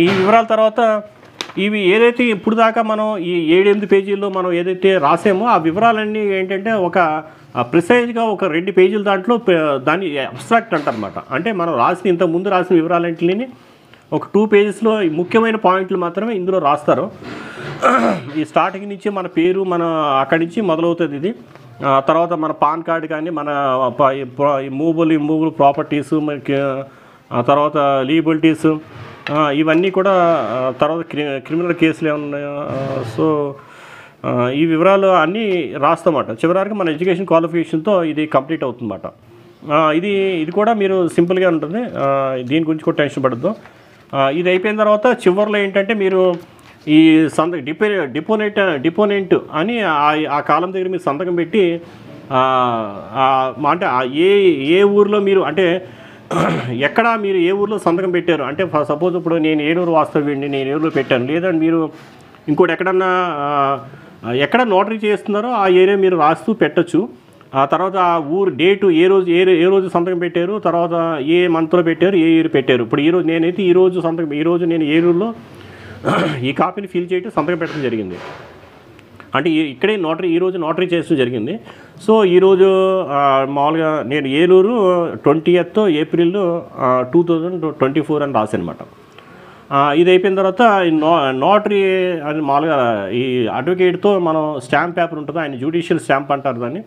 ఈ వివరాల తర్వాత ఇవి ఏదైతే ఇప్పుడు దాకా మనం ఈ 7-8 పేజీల్లో మనం ఏదైతే రాసామో ఆ వివరాలన్నీ ఏంటంటే ఒక ప్రిసైజ్గా ఒక 2 పేజీల దాంట్లో దాన్ని అబ్స్ట్రాక్ట్ అంటారనమాట. అంటే మనం ఇంతకుముందు రాసిన వివరాలన్నింటినీ ఒక 2 పేజెస్లో ముఖ్యమైన పాయింట్లు మాత్రమే ఇందులో రాస్తారు. ఈ స్టార్టింగ్ నుంచి మన పేరు, మన అక్కడి నుంచి మొదలవుతుంది ఇది. తర్వాత మన పాన్ కార్డు కానీ, మన మూవబుల్ ప్రాపర్టీసు, మనకి తర్వాత లీబిలిటీస్, ఇవన్నీ కూడా తర్వాత క్రిమినల్ కేసులు ఏమన్నాయో, సో ఈ వివరాలు అన్నీ రాస్తామన్నమాట. చివరికి మన ఎడ్యుకేషన్ క్వాలిఫికేషన్తో ఇది కంప్లీట్ అవుతుందన్నమాట. ఇది కూడా మీరు సింపుల్గా ఉంటుంది, దీని గురించి కూడా టెన్షన్ పడద్దు. ఇది అయిపోయిన తర్వాత చివరిలో ఏంటంటే మీరు ఈ డిపోనెంట్ అని ఆ కాలం దగ్గర మీరు సంతకం పెట్టి అంటే ఏ ఏ ఊరిలో మీరు అంటే ఎక్కడ మీరు ఏ ఊరిలో సంతకం పెట్టారు అంటే సపోజ్ ఇప్పుడు నేను ఏలూరు వాస్తవ్యండి, నేను ఏలూరు పెట్టాను, లేదంటే మీరు ఇంకోటి ఎక్కడన్నా ఎక్కడ నోటరీ చేస్తున్నారో ఆ ఏరియా మీరు రాస్తూ పెట్టచ్చు. ఆ తర్వాత ఆ ఊరు డేటు ఏ రోజు సంతకం పెట్టారు, తర్వాత ఏ మంత్లో పెట్టారు, ఏ ఇయర్ పెట్టారు. ఇప్పుడు ఈరోజు నేనైతే ఈరోజు నేను ఏలూరులో ఈ కాపీని ఫిల్ చేయడం సంతకం పెట్టడం జరిగింది. అంటే ఇక్కడే ఈరోజు నోటరీ చేయడం జరిగింది. సో ఈరోజు మామూలుగా నేను ఏలూరు 20th April 2024 అని రాశానమాట. ఇది అయిపోయిన తర్వాత నోటరీ అని మామూలుగా ఈ అడ్వకేట్తో మనం స్టాంప్ పేపర్ ఉంటుంది, ఆయన జ్యుడిషియల్ స్టాంప్ అంటారు దాన్ని.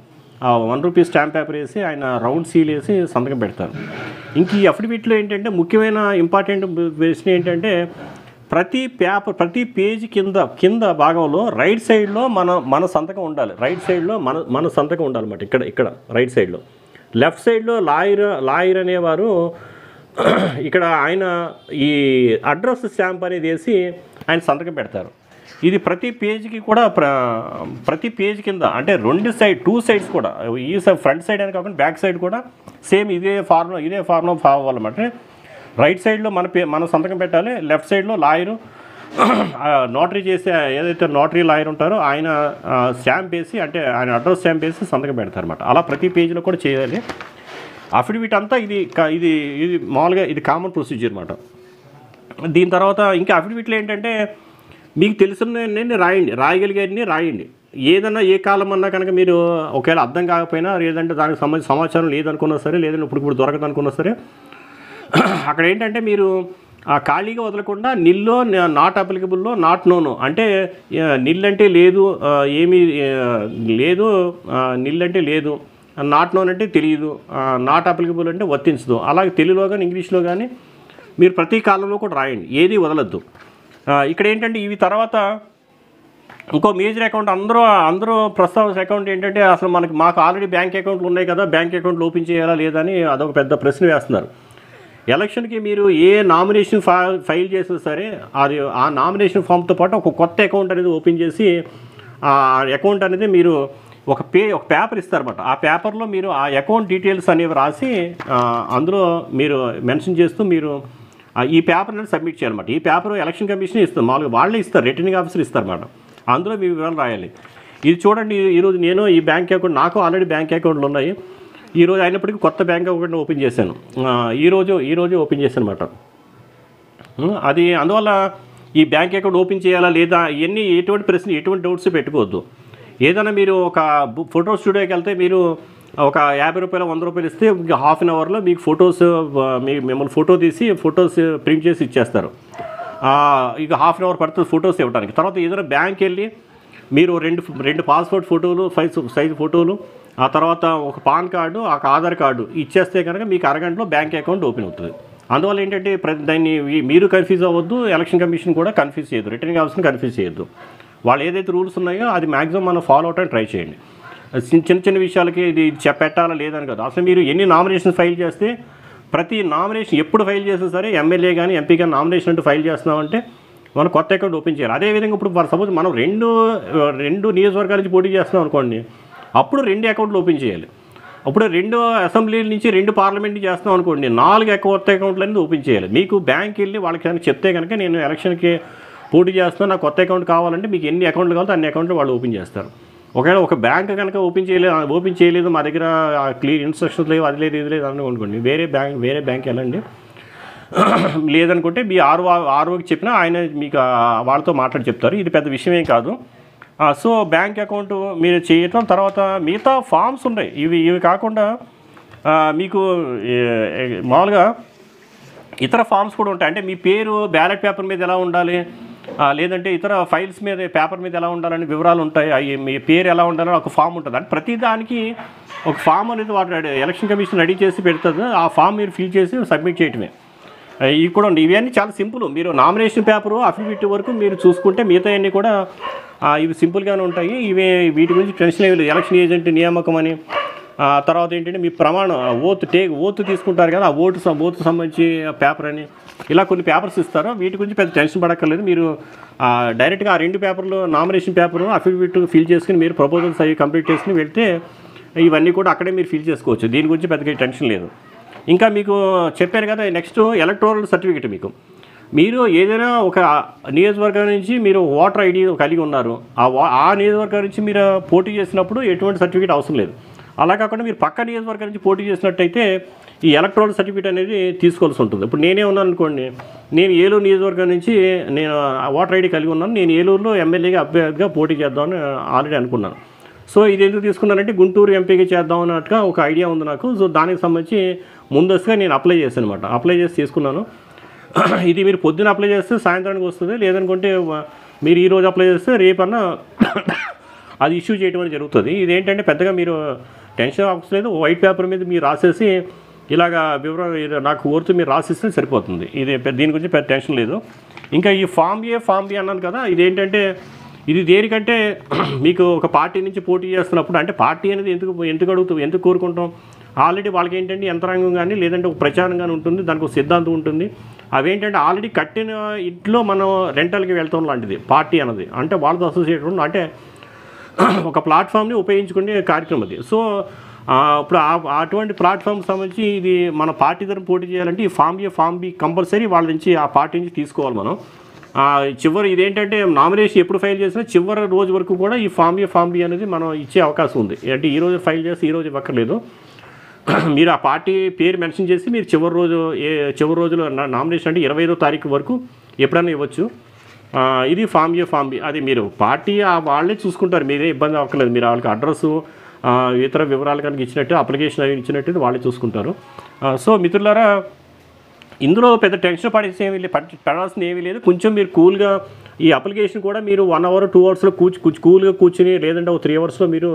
1 రూపీ స్టాంప్ పేపర్ వేసి ఆయన రౌండ్ సీల్ వేసి సంతకం పెడతారు. ఇంక ఈ అఫిడవిట్లో ఏంటంటే ముఖ్యమైన ఇంపార్టెంట్ ప్రశ్న ఏంటంటే ప్రతి పేజీ కింద భాగంలో రైట్ సైడ్లో మన సంతకం ఉండాలి. రైట్ సైడ్లో మన సంతకం ఉండాలన్నమాట. ఇక్కడ రైట్ సైడ్లో. లెఫ్ట్ సైడ్లో లాయర్ అనేవారు ఇక్కడ ఆయన ఈ అడ్రస్ స్టాంప్ అనేది వేసి ఆయన సంతకం పెడతారు. ఇది ప్రతి పేజీకి కూడా ప్రతి పేజీ కింద అంటే 2 సైడ్స్ కూడా ఈ ఫ్రంట్ సైడ్ అని కాకుండా బ్యాక్ సైడ్ కూడా సేమ్ ఇదే ఫార్ములా ఫాలో అవ్వాలన్నమాట. రైట్ సైడ్లో మన సంతకం పెట్టాలి, లెఫ్ట్ సైడ్లో లాయరు నోటరీ చేసే ఏదైతే నోటరీ లాయర్ ఉంటారో ఆయన స్టాంప్ వేసి అంటే ఆయన అడ్రస్ స్టాంప్ వేసి సంతకం పెడతారన్నమాట. అలా ప్రతి పేజీలో కూడా చేయాలి. అఫిడవిట్ అంతా ఇది మామూలుగా ఇది కామన్ ప్రొసీజర్ అన్నమాట. దీని తర్వాత ఇంకా అఫిడవిట్లో ఏంటంటే మీకు తెలిసిన రాయగలిగేది రాయండి. ఏదన్నా ఏ కాలం అన్నా కనుక మీరు ఒకవేళ అర్థం కాకపోయినా లేదంటే దానికి సంబంధించిన సమాచారం లేదనుకున్నా సరే, లేదంటే ఇప్పుడు దొరకదు అనుకున్నా సరే, అక్కడ ఏంటంటే మీరు ఖాళీగా వదలకుండా నిల్లో నాట్ అప్లికబుల్లో నాట్ నోను అంటే నిల్ అంటే లేదు, ఏమీ లేదు, నిల్ అంటే లేదు, నాట్ నోన్ అంటే తెలియదు, నాట్ అప్లికబుల్ అంటే వర్తించదు. అలాగే తెలుగులో కానీ ఇంగ్లీష్లో కానీ మీరు ప్రతి కాలంలో కూడా రాయండి, ఏది వదలద్దు. ఇక్కడ ఏంటంటే ఇవి తర్వాత ఇంకో మేజర్ అకౌంట్ అందరూ ప్రస్తావన అకౌంట్ ఏంటంటే అసలు మాకు ఆల్రెడీ బ్యాంక్ అకౌంట్లు ఉన్నాయి కదా, బ్యాంక్ అకౌంట్లు ఓపెన్ చేయాలా లేదని అదొక పెద్ద ప్రశ్న వేస్తున్నారు. ఎలక్షన్కి మీరు ఏ నామినేషన్ ఫైల్ చేసినా సరే అది ఆ నామినేషన్ ఫామ్తో పాటు ఒక కొత్త అకౌంట్ అనేది ఓపెన్ చేసి ఆ అకౌంట్ అనేది మీరు ఒక పేపర్ ఇస్తారన్నమాట. ఆ పేపర్లో మీరు ఆ అకౌంట్ డీటెయిల్స్ అనేవి రాసి అందులో మీరు మెన్షన్ చేస్తూ మీరు ఈ పేపర్ అనేది సబ్మిట్ చేయాలన్నమాట. ఈ పేపర్ ఎలక్షన్ కమిషన్ ఇస్తారు, మామూలుగా వాళ్ళే ఇస్తారు, రిటర్నింగ్ ఆఫీసర్ ఇస్తారన్నమాట. అందులో మీ వివరాలు రాయాలి. ఇది చూడండి, ఈరోజు నేను ఈ బ్యాంక్ అకౌంట్ నాకు ఆల్రెడీ బ్యాంక్ అకౌంట్లు ఉన్నాయి. ఈరోజు అయినప్పటికీ కొత్త బ్యాంక్ అకౌంట్ ఓపెన్ చేశాను. ఈరోజు ఓపెన్ చేశాను అనమాట. అది అందువల్ల ఈ బ్యాంక్ అకౌంట్ ఓపెన్ చేయాలా లేదా ఇవన్నీ ఎటువంటి ప్రశ్న ఎటువంటి డౌట్స్ పెట్టుకోవద్దు. ఏదైనా మీరు ఒక ఫోటో స్టూడియోకి వెళ్తే మీరు ఒక 50 రూపాయలు 100 రూపాయలు ఇస్తే ½ అన్ అవర్లో మీకు మిమ్మల్ని ఫోటో తీసి ఫొటోస్ ప్రింట్ చేసి ఇచ్చేస్తారు. ఇక ½ అన్ అవర్ పడుతుంది ఫొటోస్ ఇవ్వడానికి. తర్వాత ఏదైనా బ్యాంక్ వెళ్ళి మీరు రెండు పాస్పోర్ట్ ఫోటోలు సైజు ఫోటోలు, ఆ తర్వాత ఒక పాన్ కార్డు, ఒక ఆధార్ కార్డు ఇచ్చేస్తే కనుక మీకు అరగంటలో బ్యాంక్ అకౌంట్ ఓపెన్ అవుతుంది. అందువల్ల ఏంటంటే దాన్ని మీరు కన్ఫ్యూజ్ అవ్వద్దు, ఎలక్షన్ కమిషన్ కూడా కన్ఫ్యూజ్ చేయొద్దు, రిటర్నింగ్ ఆఫీస్ని కన్ఫ్యూజ్ చేయొద్దు. వాళ్ళు ఏదైతే రూల్స్ ఉన్నాయో అది మ్యాక్సిమం మనం ఫాలో అవడానికి ట్రై చేయండి. చిన్న విషయాలకి ఇది పెట్టాలా లేదని కదా. అసలు మీరు ఎన్ని నామినేషన్ ఫైల్ చేస్తే ప్రతి నామినేషన్ ఎప్పుడు ఫైల్ చేసినా సరే ఎమ్మెల్యే కానీ ఎంపీ కానీ నామినేషన్ అంటూ ఫైల్ చేస్తున్నామంటే మనం కొత్త అకౌంట్ ఓపెన్ చేయాలి. అదేవిధంగా ఇప్పుడు సపోజ్ మనం రెండు నియోజకవర్గాల నుంచి పోటీ చేస్తున్నాం అనుకోండి, అప్పుడు 2 అకౌంట్లు ఓపెన్ చేయాలి. అప్పుడు 2 అసెంబ్లీల నుంచి 2 పార్లమెంట్ చేస్తున్నాం అనుకోండి, 4 కొత్త అకౌంట్లు అనేది ఓపెన్ చేయాలి. మీకు బ్యాంక్ వెళ్ళి వాళ్ళకి కనుక చెప్తే కనుక నేను ఎలక్షన్కి పోటీ చేస్తున్నాను, నాకు కొత్త అకౌంట్ కావాలంటే మీకు ఎన్ని అకౌంట్లు కావాలో అన్ని అకౌంట్లు వాళ్ళు ఓపెన్ చేస్తారు. ఒకవేళ ఒక బ్యాంక్ కనుక ఓపెన్ చేయలేదు మా దగ్గర క్లియర్ ఇన్స్ట్రక్షన్స్ లేవు, అది లేదు ఇది లేదు అనుకోండి, వేరే బ్యాంక్ వెళ్ళండి. లేదనుకుంటే మీ ఆర్ఓకి చెప్పినా ఆయన మీకు వాళ్ళతో మాట్లాడి చెప్తారు. ఇది పెద్ద విషయమేం కాదు. సో బ్యాంక్ అకౌంట్ మీరు చేయటం, తర్వాత మిగతా ఫామ్స్ ఉన్నాయి. ఇవి కాకుండా మీకు మామూలుగా ఇతర ఫామ్స్ కూడా ఉంటాయి. అంటే మీ పేరు బ్యాలెట్ పేపర్ మీద ఎలా ఉండాలి, లేదంటే ఇతర ఫైల్స్ మీద పేపర్ మీద ఎలా ఉండాలని వివరాలు ఉంటాయి. మీ పేరు ఎలా ఉండాలని ఒక ఫామ్ ఉంటుంది. అంటే ప్రతి దానికి ఒక ఫామ్ అనేది వాడు ఎలక్షన్ కమిషన్ రెడీ చేసి పెడుతుంది. ఆ ఫామ్ మీరు ఫిల్ చేసి సబ్మిట్ చేయటమే. ఇవి కూడా ఉండి ఇవన్నీ చాలా సింపుల్. మీరు నామినేషన్ పేపరు అఫిడవిట్ వరకు మీరు చూసుకుంటే మిగతా అన్నీ కూడా ఇవి సింపుల్గానే ఉంటాయి. వీటి గురించి టెన్షన్ ఏమి లేదు. ఎలక్షన్ ఏజెంట్ నియామకం అని, తర్వాత ఏంటంటే మీ ప్రమాణం ఓత్ తీసుకుంటారు కదా, ఆ ఓటు సంబంధించి పేపర్ అని, ఇలా కొన్ని పేపర్స్ ఇస్తారు. వీటి గురించి పెద్ద టెన్షన్ పడక్కర్లేదు. మీరు డైరెక్ట్గా ఆ 2 పేపర్లు నామినేషన్ పేపరు అఫిడవిట్ ఫిల్ చేసుకుని మీరు ప్రపోజల్స్ అవి కంప్లీట్ చేసుకుని వెళ్తే ఇవన్నీ కూడా అక్కడే మీరు ఫిల్ చేసుకోవచ్చు. దీని గురించి పెద్దగా టెన్షన్ లేదు. ఇంకా మీకు చెప్పాను కదా, నెక్స్ట్ ఎలక్టోరల్ సర్టిఫికేట్. మీరు ఏదైనా ఒక నియోజకవర్గం నుంచి మీరు ఓటర్ ఐడి కలిగి ఉన్నారు, ఆ నియోజకవర్గం నుంచి మీరు పోటీ చేసినప్పుడు ఎటువంటి సర్టిఫికేట్ అవసరం లేదు. అలా కాకుండా మీరు పక్క నియోజకవర్గం నుంచి పోటీ చేసినట్టయితే ఈ ఎలక్టోరల్ సర్టిఫికేట్ అనేది తీసుకోవాల్సి ఉంటుంది. ఇప్పుడు నేనే ఉన్నాను అనుకోండి, నేను ఏలూరు నియోజకవర్గం నుంచి నేను ఓటర్ ఐడి కలిగి ఉన్నాను, నేను ఏలూరులో ఎమ్మెల్యేగా అభ్యర్థిగా పోటీ చేద్దామని ఆల్రెడీ అనుకున్నాను. సో ఇది ఎందుకు తీసుకున్నానంటే గుంటూరు ఎంపీగా చేద్దాం అన్నట్టుగా ఒక ఐడియా ఉంది నాకు. సో దానికి సంబంధించి ముందస్తుగా నేను అప్లై చేశాను అనమాట. అప్లై చేసి తీసుకున్నాను. ఇది మీరు పొద్దున అప్లై చేస్తే సాయంత్రానికి వస్తుంది, లేదనుకుంటే మీరు ఈరోజు అప్లై చేస్తే రేపన్నా అది ఇష్యూ చేయడం అనేది జరుగుతుంది. ఇదేంటంటే పెద్దగా మీరు టెన్షన్ అవసరం లేదు. వైట్ పేపర్ మీద మీరు రాసేసి ఇలాగా వివరం నాకు కోరుతూ మీరు రాసిస్తే సరిపోతుంది. ఇది దీని గురించి పెద్ద టెన్షన్ లేదు. ఇంకా ఈ ఫామ్ బి అన్నాను కదా, ఇదేంటంటే ఇది దేనికంటే మీకు ఒక పార్టీ నుంచి పోటీ చేస్తున్నప్పుడు, అంటే పార్టీ అనేది ఎందుకు కోరుకుంటాం, ఆల్రెడీ వాళ్ళకి ఏంటంటే యంత్రాంగం కానీ లేదంటే ఒక ప్రచారం కానీ ఉంటుంది, దానికి ఒక సిద్ధాంతం ఉంటుంది. అవేంటంటే ఆల్రెడీ కట్టిన ఇంట్లో మనం రెంటల్కి వెళ్తాం లాంటిది పార్టీ అన్నది. అంటే వాళ్ళతో అసోసియేట్ అంటే ఒక ప్లాట్ఫామ్ని ఉపయోగించుకునే కార్యక్రమం అది. సో ఇప్పుడు అటువంటి ప్లాట్ఫామ్కి సంబంధించి ఇది మన పార్టీ తరఫున పోటీ చేయాలంటే ఈ ఫామ్ బి కంపల్సరీ వాళ్ళ నుంచి ఆ పార్టీ నుంచి తీసుకోవాలి మనం. చివరి ఇదేంటంటే నామినేషన్ ఎప్పుడు ఫైల్ చేసినా చివరి రోజు వరకు కూడా ఈ ఫామ్ బి అనేది మనం ఇచ్చే అవకాశం ఉంది. అంటే ఈరోజు ఫైల్ చేస్తే ఈరోజు ఇవ్వక్కర్లేదు. మీరు ఆ పార్టీ పేరు మెన్షన్ చేసి మీరు చివరి రోజులో నామినేషన్ అంటే 25వ తారీఖు వరకు ఎప్పుడైనా ఇవ్వచ్చు. ఇది ఫామ్ బి అది మీరు పార్టీ వాళ్ళే చూసుకుంటారు, మీరే ఇబ్బంది అవ్వక్కర్లేదు. మీరు వాళ్ళకి అడ్రస్సు ఇతర వివరాలు కనుక ఇచ్చినట్టు అప్లికేషన్ అవి ఇచ్చినట్టు వాళ్ళే చూసుకుంటారు. సో మిత్రులారా, ఇందులో పెద్ద టెన్షన్ పడాల్సింది ఏమీ లేదు. కొంచెం మీరు కూల్గా ఈ అప్లికేషన్ కూడా మీరు 1 hour 2 hours కూల్గా కూర్చుని లేదంటే ఒక 3 hours మీరు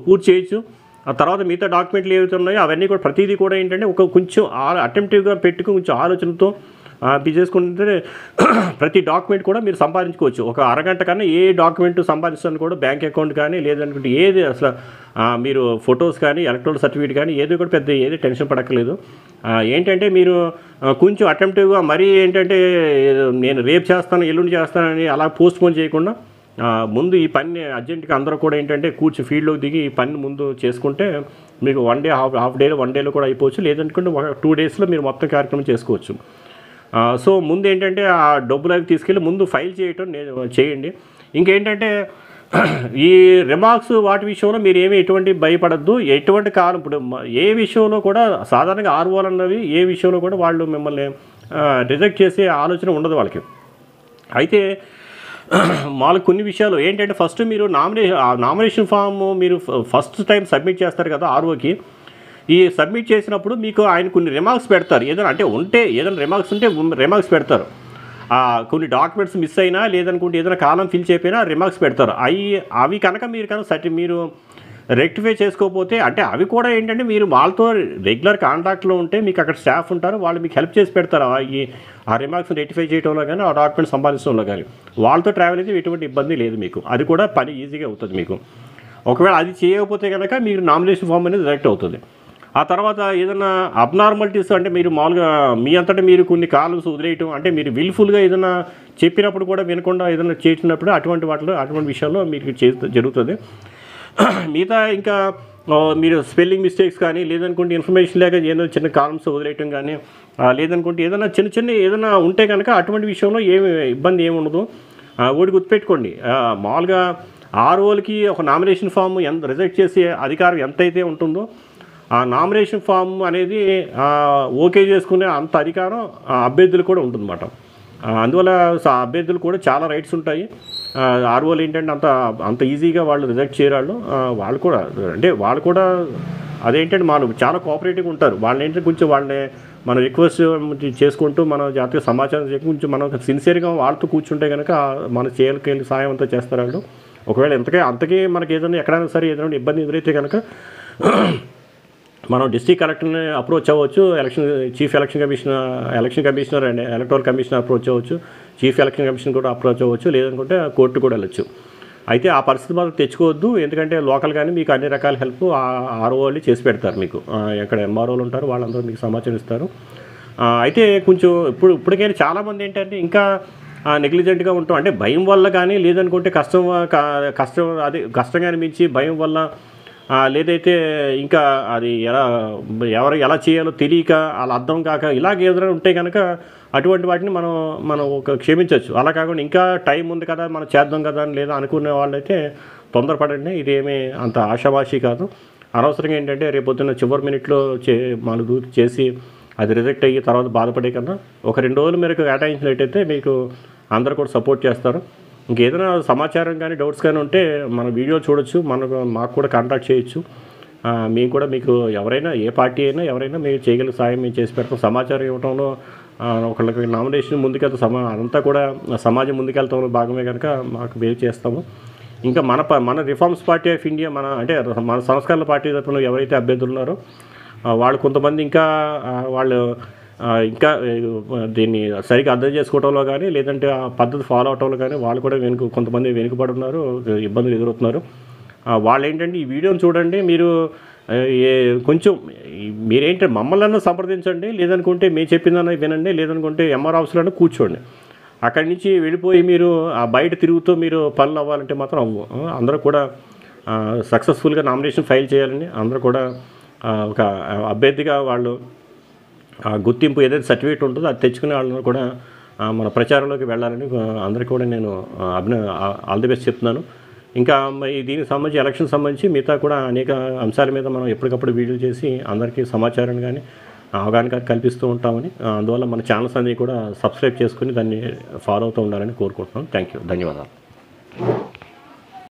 పూర్తి చేయొచ్చు. ఆ తర్వాత మిగతా డాక్యుమెంట్లు ఏవైతే ఉన్నాయో అవన్నీ కూడా ప్రతిదీ కూడా ఏంటంటే కొంచెం అటెంప్టివ్గా పెట్టుకుని కొంచెం ఆలోచనతో చేసుకుంటే ప్రతి డాక్యుమెంట్ కూడా మీరు సంపాదించుకోవచ్చు. ఒక అరగంట కన్నా ఏ డాక్యుమెంట్ సంపాదించడానికి కూడా బ్యాంక్ అకౌంట్ కానీ లేదనుకుంటే ఏది అసలు మీరు ఫొటోస్ కానీ ఎలక్ట్రానిక్ సర్టిఫికేట్ కానీ ఏది కూడా పెద్ద ఏది టెన్షన్ పడక్కలేదు. ఏంటంటే మీరు కొంచెం అటెంప్టివ్గా మరీ ఏంటంటే నేను రేపు చేస్తాను ఎల్లుండి చేస్తానని అలా పోస్ట్ పోన్ చేయకుండా ముందు ఈ పని అర్జెంట్గా అందరూ కూడా ఏంటంటే ఫీల్డ్లోకి దిగి ఈ పని ముందు చేసుకుంటే మీకు 1 day హాఫ్ డేలో 1 dayలో కూడా అయిపోవచ్చు. లేదనుకుంటే 2 daysలో మీరు మొత్తం కార్యక్రమం చేసుకోవచ్చు. సో ముందు ఏంటంటే ఆ డబ్బులు అవి తీసుకెళ్ళి ముందు ఫైల్ చేయండి. ఇంకేంటంటే ఈ రిమార్క్స్ వాటి విషయంలో మీరు ఎటువంటి భయపడద్దు. ఎటువంటి కాలం ఇప్పుడు ఏ విషయంలో కూడా సాధారణంగా ఆర్ఓలు అన్నవి ఏ విషయంలో కూడా వాళ్ళు మిమ్మల్ని రిజెక్ట్ చేసే ఆలోచన ఉండదు వాళ్ళకి. అయితే మాకు కొన్ని విషయాలు ఏంటంటే ఫస్ట్ మీరు నామినేషన్ ఫామ్ మీరు ఫస్ట్ టైం సబ్మిట్ చేస్తారు కదా ఆర్ఓకి. ఈ సబ్మిట్ చేసినప్పుడు మీకు ఆయన కొన్ని రిమార్క్స్ పెడతారు. ఏదైనా రిమార్క్స్ ఉంటే రిమార్క్స్ పెడతారు. కొన్ని డాక్యుమెంట్స్ మిస్ అయినా లేదనుకుంటే ఏదైనా కాలం ఫిల్ చేయకపోయినా రిమార్క్స్ పెడతారు. అవి కనుక మీరు రెక్టిఫై చేసుకోకపోతే అంటే అవి కూడా ఏంటంటే మీరు వాళ్ళతో రెగ్యులర్ కాంటాక్ట్లో ఉంటే మీకు అక్కడ స్టాఫ్ ఉంటారు, వాళ్ళు మీకు హెల్ప్ చేసి పెడతారు ఆ రిమార్క్స్ రెక్టిఫై చేయడంలో కానీ ఆ డాక్యుమెంట్ సంపాదించడంలో కానీ. వాళ్ళతో ట్రావెల్ అయితే ఎటువంటి ఇబ్బంది లేదు మీకు. అది కూడా పని ఈజీగా అవుతుంది మీకు. ఒకవేళ అది చేయకపోతే కనుక మీరు నామినేషన్ ఫామ్ అనేది రిజెక్ట్ అవుతుంది. ఆ తర్వాత ఏదైనా అబ్నార్మాలిటీస్ అంటే మీరు మామూలుగా మీ అంతటా మీరు కొన్ని కాలమ్స్ వదిలేయటం అంటే మీరు విల్ఫుల్గా ఏదైనా చెప్పినప్పుడు కూడా వినకుండా ఏదైనా చేసినప్పుడు అటువంటి విషయాల్లో మీకు జరుగుతుంది. మిగతా ఇంకా మీరు స్పెల్లింగ్ మిస్టేక్స్ కానీ లేదనుకుంటే ఇన్ఫర్మేషన్ లేక ఏదైనా చిన్న కాలమ్స్ వదిలేయటం కానీ లేదనుకుంటే ఏదైనా చిన్న ఏదైనా ఉంటే కనుక అటువంటి విషయంలో ఇబ్బంది ఏమి ఉండదు. ఒకటి గుర్తుపెట్టుకోండి, మామూలుగా ఆర్ఓలకి ఒక నామినేషన్ ఫామ్ రిజెక్ట్ చేసే అధికారం ఎంతైతే ఉంటుందో ఆ నామినేషన్ ఫామ్ అనేది ఓకే చేసుకునే అంత అధికారం అభ్యర్థులు కూడా ఉంటుందన్నమాట. అందువల్ల అభ్యర్థులు కూడా చాలా రైట్స్ ఉంటాయి. ఆర్ఓలు ఏంటంటే అంత ఈజీగా వాళ్ళు రిజెక్ట్ చేయరాళ్ళు. వాళ్ళు కూడా అదేంటంటే మనం చాలా కోఆపరేటివ్గా ఉంటారు. వాళ్ళు ఏంటంటే కొంచెం వాళ్ళని మనం రిక్వెస్ట్ చేసుకుంటూ మన జాతీయ సమాచారం కొంచెం మనం సిన్సియర్గా వాళ్ళతో కూర్చుంటే కనుక మన చేయలకి సాయం అంతా చేస్తారు వాళ్ళు. ఒకవేళ అంతకే మనకి ఏదైనా ఎక్కడైనా సరే ఏదైనా ఇబ్బంది ఎదురైతే కనుక మనం డిస్ట్రిక్ట్ కలెక్టర్ని అప్రోచ్ అవ్వచ్చు, chief election commissioner and electoral commissioner approach అవ్వచ్చు, చీఫ్ ఎలక్షన్ కమిషనర్ కూడా అప్రోచ్ అవ్వచ్చు, లేదనుకుంటే కోర్టు కూడా వెళ్ళచ్చు. అయితే ఆ పరిస్థితి మాత్రం తెచ్చుకోవద్దు. ఎందుకంటే లోకల్ కానీ మీకు అన్ని రకాల హెల్ప్ ఆర్ఓ వాళ్ళు చేసి పెడతారు. మీకు ఎక్కడ ఎంఆర్ఓలు ఉంటారు, వాళ్ళందరూ మీకు సమాచారం ఇస్తారు. అయితే కొంచెం ఇప్పటికైనా చాలామంది ఏంటంటే ఇంకా నెగ్లిజెంట్గా ఉంటాం. అంటే భయం వల్ల కానీ లేదనుకుంటే కష్టంగా అనిపించి భయం వల్ల లేదైతే ఇంకా అది ఎవరు ఎలా చేయాలో తెలియక అలా అర్థం కాక ఇలాగ ఏదైనా ఉంటే కనుక అటువంటి వాటిని మనం క్షమించవచ్చు. అలా కాకుండా ఇంకా టైం ఉంది కదా మనం చేద్దాం కదా అని లేదా అనుకునే వాళ్ళైతే తొందరపడండి. ఇదేమీ అంత ఆషామాషి కాదు. అనవసరంగా ఏంటంటే రేపొద్దున్న చివరి మినిట్లో మన చేసి అది రిజెక్ట్ అయ్యి తర్వాత బాధపడే కన్నా ఒక 2 రోజులు మీరు కేటాయించినట్టయితే మీకు అందరూ కూడా సపోర్ట్ చేస్తారు. ఇంకేదైనా సమాచారం కానీ డౌట్స్ కానీ ఉంటే మన వీడియో చూడొచ్చు, మాకు కూడా కాంటాక్ట్ చేయొచ్చు. మేము కూడా మీకు ఎవరైనా ఏ పార్టీ అయినా ఎవరైనా మీరు చేయగల సాయం మేము చేసి పెడతాం. సమాచారం ఇవ్వడంలో ఒకళ్ళకి నామినేషన్ ముందుకెళ్తే అదంతా కూడా సమాజం ముందుకెళ్తాంలో భాగమే కనుక మాకు వేవ్ చేస్తాము. ఇంకా మన రిఫార్మ్స్ పార్టీ ఆఫ్ ఇండియా మన సంస్కరణ పార్టీ తరఫున ఎవరైతే అభ్యర్థులు ఉన్నారో వాళ్ళు కొంతమంది వాళ్ళు ఇంకా దీన్ని సరిగ్గా అర్థం చేసుకోవడంలో కానీ లేదంటే ఆ పద్ధతి ఫాలో అవటంలో కానీ వాళ్ళు కూడా కొంతమంది వెనుకబడి ఉన్నారు, ఇబ్బందులు ఎదురవుతున్నారు. వాళ్ళు ఏంటంటే ఈ వీడియోని చూడండి, మీరు కొంచెం మీరేంటంటే మమ్మల్ని సంప్రదించండి, లేదనుకుంటే మేము చెప్పిందన్న వినండి, లేదనుకుంటే ఎంఆర్ ఆఫీస్లోనే కూర్చోండి. అక్కడి నుంచి వెళ్ళిపోయి మీరు బయట తిరుగుతూ మీరు పనులు అవ్వాలంటే మాత్రం అందరూ కూడా సక్సెస్ఫుల్గా నామినేషన్ ఫైల్ చేయాలని, అందరూ కూడా ఒక అభ్యర్థిగా వాళ్ళు గుర్తింపు ఏదైతే సర్టిఫికేట్ ఉంటుందో అది తెచ్చుకునే వాళ్ళని కూడా మన ప్రచారంలోకి వెళ్ళాలని అందరికీ కూడా నేను ఆల్ ది బెస్ట్ చెప్తున్నాను. ఇంకా దీనికి సంబంధించి ఎలక్షన్ సంబంధించి మిగతా కూడా అనేక అంశాల మీద మనం ఎప్పటికప్పుడు వీడియోలు చేసి అందరికీ సమాచారం కానీ అవగాహన కల్పిస్తూ ఉంటామని, అందువల్ల మన ఛానల్స్ అన్నీ కూడా సబ్స్క్రైబ్ చేసుకుని దాన్ని ఫాలో అవుతూ ఉండాలని కోరుకుంటున్నాను. థ్యాంక్ యూ, ధన్యవాదాలు.